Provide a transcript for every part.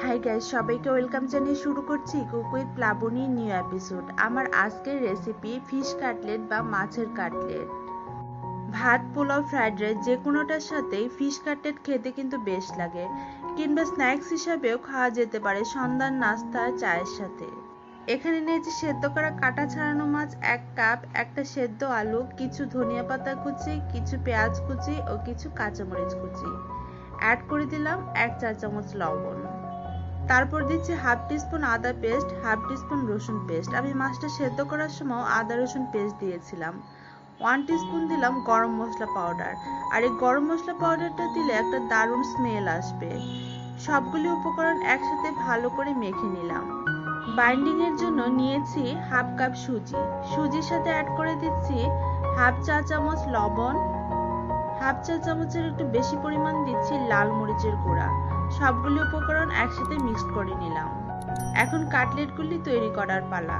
Hi guys, সবাইকে welcome জানিয়ে শুরু করছি cook with Plabani new episode. আমার আজকের রেসিপি ফিশ কাটলেট বা মাছের কাটলেট। ভাত, পোলাও, ফ্রাইড রাইস যে কোনোটার সাথেই ফিশ কাটলেট খেতে কিন্তু বেশ লাগে, কিংবা স্ন্যাক্স হিসাবেও খাওয়া যেতে পারে সন্ধ্যার নাস্তা চায়ের সাথে। এখানে নিয়েছি সেদ্ধ করা কাটা ছাড়ানো মাছ 1 কাপ, একটা সেদ্ধ আলু, কিছু ধনিয়া পাতা কুচি, কিছু পেঁয়াজ কুচি ও কিছু কাঁচামরিচ কুচি। অ্যাড করে দিলাম 1 চা চামচ লবণ। তারপর দিচ্ছি হাফ টিস্পুন আদা পেস্ট, হাফ টিস্পুন রসুন পেস্ট। আমি মাছটা সেদ্ধ করার সময় আদা রসুন পেস্ট দিয়েছিলাম। 1 টিস্পুন দিলাম গরম মশলা পাউডার। আর এই গরম মশলা পাউডারটা দিলে একটা দারুণ স্মেল আসবে। সবগুলি উপকরণ একসাথে ভালো করে মেখে নিলাম। বাইন্ডিং এর জন্য নিয়েছি হাফ কাপ সুজি। সুজির সাথে অ্যাড করে দিচ্ছি হাফ চা চামচ লবণ, হাফ চা চামচের একটু বেশি পরিমাণ দিচ্ছি লাল মরিচের গুঁড়া। সবগুলি উপকরণ একসাথে মিক্সড করে নিলাম। এখন কাটলেটগুলি তৈরি করার পালা।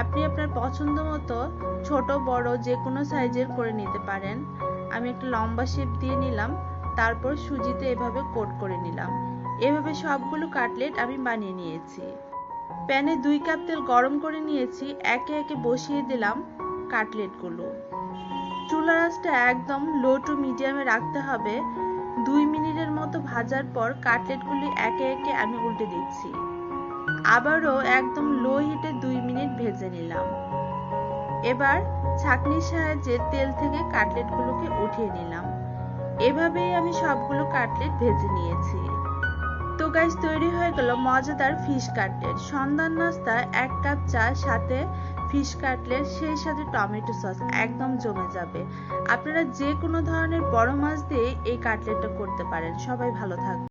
আপনি আপনার পছন্দ মতো ছোট বড় যে কোনো সাইজের করে নিতে পারেন। আমি একটা লম্বা শেপ দিয়ে নিলাম, তারপর সুজিতে এভাবে কোট করে নিলাম। এভাবে সবগুলো কাটলেট আমি বানিয়ে নিয়েছি। প্যানে 2 কাপ তেল গরম করে নিয়েছি, একে একে বসিয়ে দিলাম কাটলেটগুলো। চুলার আঁচটা একদম লো টু মিডিয়ামে রাখতে হবে। 2 মিনিটের মতো ভাজার পর কাটলেটগুলি একে একে আমি উল্টে দিচ্ছি। আবারও একদম লো হিটে 2 মিনিট ভেজে নিলাম। এবার ছাঁকনির সাহায্যে তেল থেকে কাটলেটগুলোকে উঠিয়ে নিলাম। এভাবেই আমি সবগুলো কাটলেট ভেজে নিয়েছি। তো গাইস, তৈরি হয়ে গেল মজাদার ফিশ কাটলেট। সন্ধ্যার নাস্তা 1 কাপ চা, সাথে ফিশ কাটলেট, সেই সাথে টমেটো সস, একদম জমে যাবে। আপনারা যে কোনো ধরনের বড় মাছ দিয়ে এই কাটলেটটা করতে পারেন। সবাই ভালো থাকবেন।